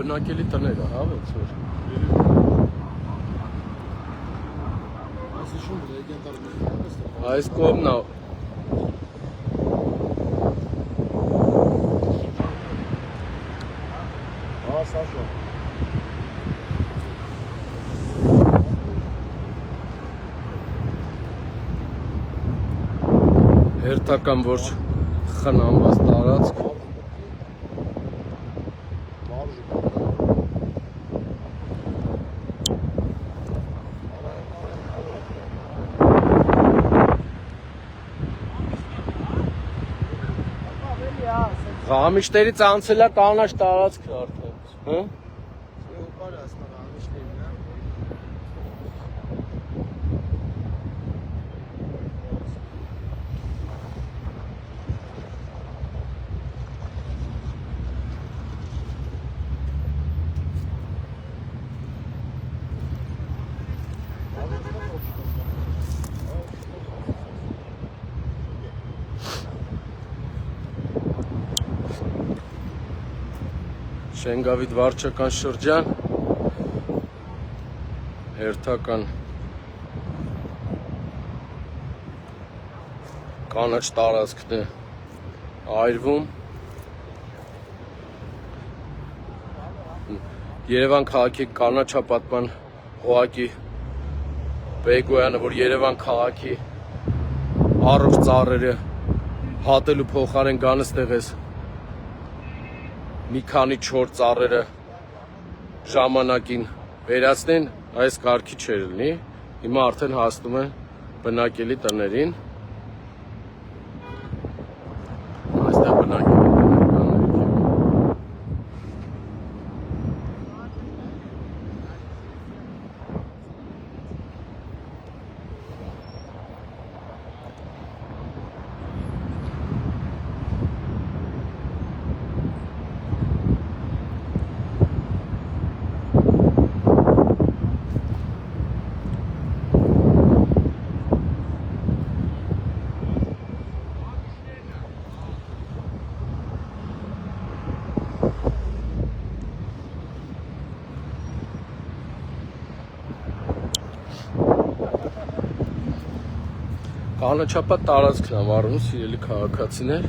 բնակելի տները, հա, ոնց որ։ Այս կողմն է։ Հա, Սաշա։ Հերթական ոչ խնամված տարածք։ Ղամիշներից անցել է կանաչ տարածքը արդեն, հա? Շենգավիթ վարչական շրջան, հերթական կանաչ տարածքն է այրվում, Երևան քաղաքի կանաչապատման Հոակի Բեգոյանը, որ Երևան քաղաքի առողջ ծառերը հատելու փոխարեն գանստեղ ես մի քանի 4 ծառերը ժամանակին վերացնեն, այս կարգի չէր լինի, հիմա արդեն հասնում է բնակելի տներին, այստեղ բնակելի կանաչապատ տարածքն է վարում, սիրելի քաղաքացիներ,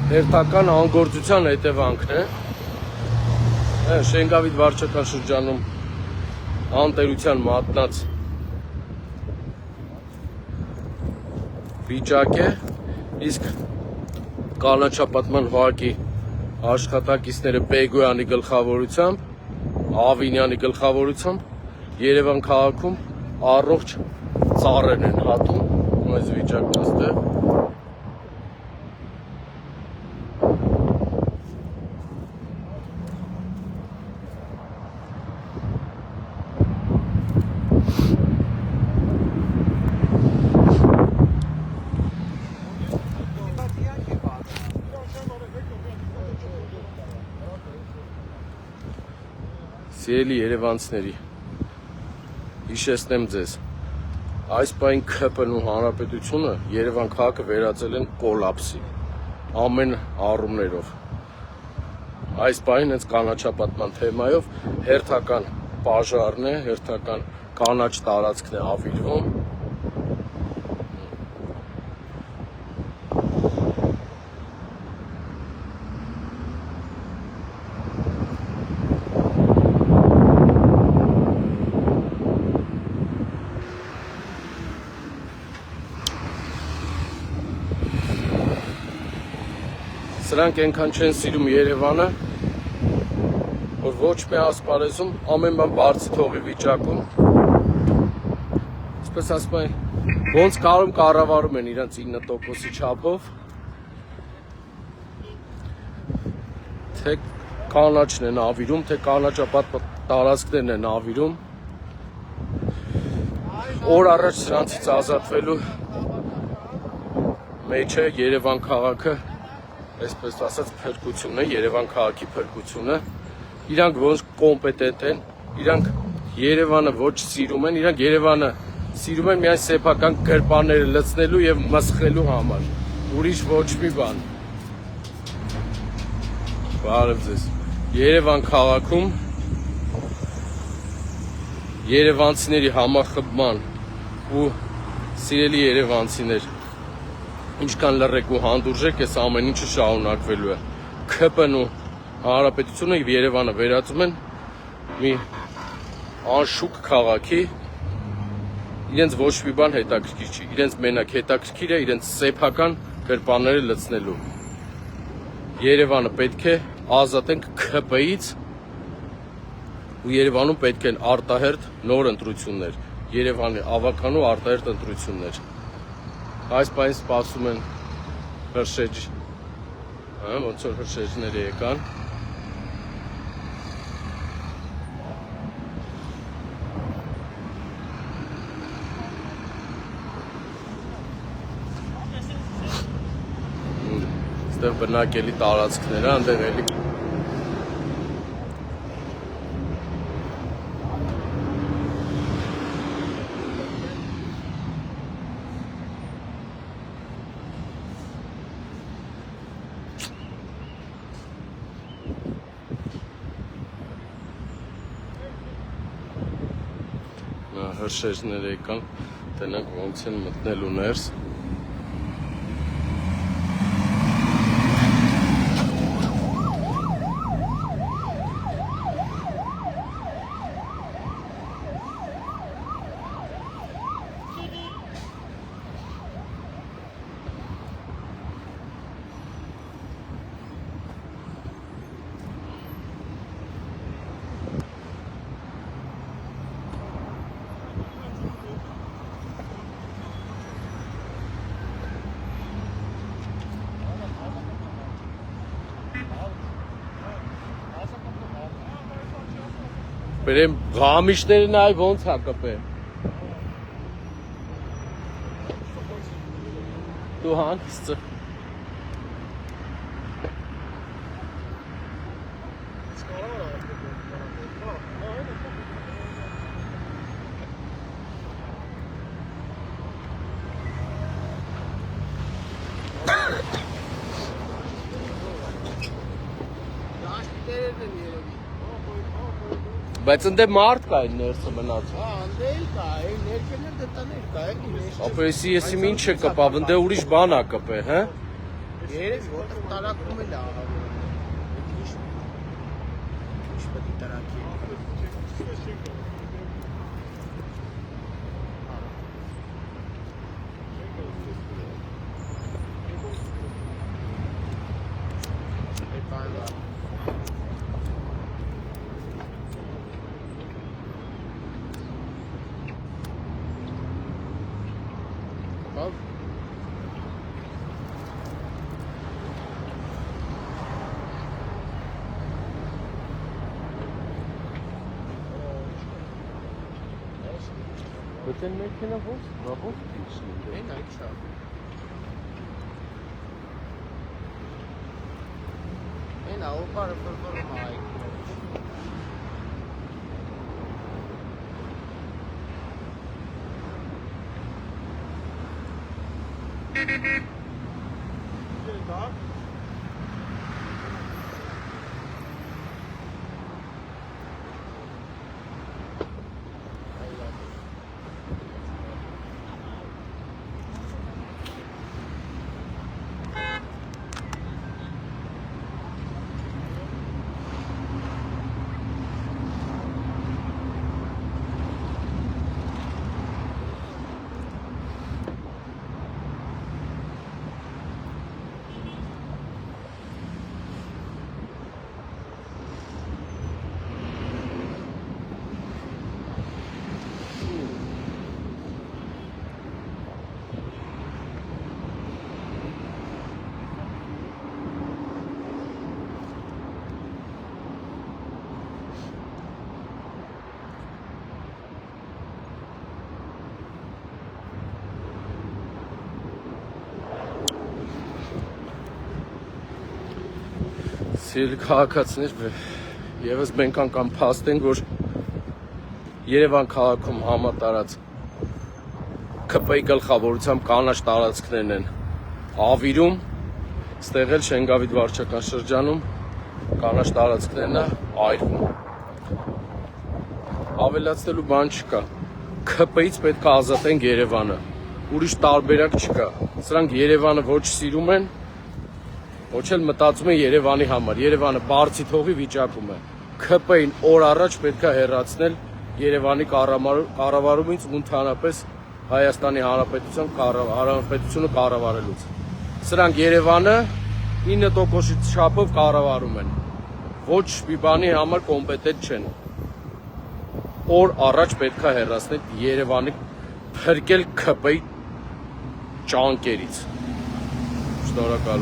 հերթական անգործության հետևանքն է, Շենգավիթ վարչական շրջանում անտերության մատնած վիճակ է, իսկ կանաչապատման Հոակի աշխատակիցները Բեգոյանի գլխավորությամբ, Ավինյանի գլխավորությամբ Երևան քաղաքում առողջ ծառեր են հատում, այս վիճակն այստեղ։ Սիրելի երևանցիների, հիշեցնեմ ձեզ, այս պահին ՔՊ-ն ու Հանրապետությունը Երևան քաղաքը վերածել են կոլապսի, ամեն առումներով։ Այս պահին հենց կանաչապատման թեմայով հերթական պաժարն է, հերթական կանաչ տարածքն է ավիրվում։ Սրանք այնքան չեն սիրում Երևանը, որ ոչ մի ասպարեզում ամեն բան բարձի թողի վիճակում, այսպես ասում են, ոնց կարում կառավարում են իրանց 9%-ի չափով, թե կանաչն են ավիրում, թե կանաչապատ տարածքներն են ավիրում, օր առաջ սրանցից ազատվելու մեջ է Երևան քաղաքը, այսպես ասած փրկությունը, Երևան քաղաքի փրկությունը, իրանք ոնց կոմպետենտ են, իրանք Երևանը ոչ սիրում են, իրանք Երևանը սիրում են միայն սեփական գրպանները լցնելու եւ մսխելու համար, ուրիշ ոչ մի բան։ Բարև ձեզ։ Երևան քաղաքում երևանցիների համախմբման ու սիրելի երևանցիներ, ինչքան լռեք ու հանդուրժեք, այս ամեն ինչը շարունակվելու է։ ՔՊ-ն ու Հանրապետությունը եւ Երևանը վերածում են մի անշուք քաղաքի, իրենց ոչ մի բան հետաքրքիր չի, իրենց մենակ հետաքրքիր է իրենց սեփական գրպանները լցնելու։ Երևանը պետք է ազատենք ՔՊ-ից ու Երևանում պետք են արտահերթ նոր ընտրություններ, Երևանի ավականու արտահերթ ընտրություններ։ Այս պայն սպասում են հրշեջ, ոնց որ հրշեջները եկան։ Այստեղ բնակելի տարածքներ է, այնտեղ էլի հրշեջներ եկան, տենանք ոնց են մտնելու ներս։ Բերեմ գամիշներն այ ոնց հա կպեմ։ Դու հանգստը։ Բայց ընդ մարդ կա այն ներսը մնաց։ Հա, անդել կա, այն ներքերներ դտաներ կա, էլի։ Ապա ես ինչ է կպավ, ընդ ուրիշ բան ա կպե, հա։ Երես որտեղ տարակում էլ ահա։ Ինչ պետք է տարակի։ But then making a voice piece. Այն այդ շա։ Այն ապարը ֆորմում այ։ Սիրելի քաղաքացիներ, եւս մենք անգամ փաստենք, որ Երևան քաղաքում համատարած ՔՊ-ի գլխավորությամբ կանաչ տարածքներն են ավիրում, ստեղ էլ Շենգավիթ վարչական շրջանում կանաչ տարածքներն է այրվում։ Ավելացնելու բան չկա։ ՔՊ-ից պետք է ազատենք Երևանը։ Ուրիշ տարբերակ չկա։ Սրանք Երևանը ոչ սիրում են, ոչ էլ մտածում են Երևանի համար։ Երևանը բարձի թողի վիճակում է։ ՔՊ-ին օր առաջ պետք է հեռացնել Երևանի կառավարումից ու ընդհանրապես Հայաստանի Հանրապետությունը կառավարելուց։ Սրանք Երևանը 9% չափով կառավարում են։ Ոչ մի բանի համար կոմպետենտ չեն։ Օր առաջ պետք է հեռացնել Երևանի փրկել ՔՊ-ի ճանկերից։ Շնորհակալություն։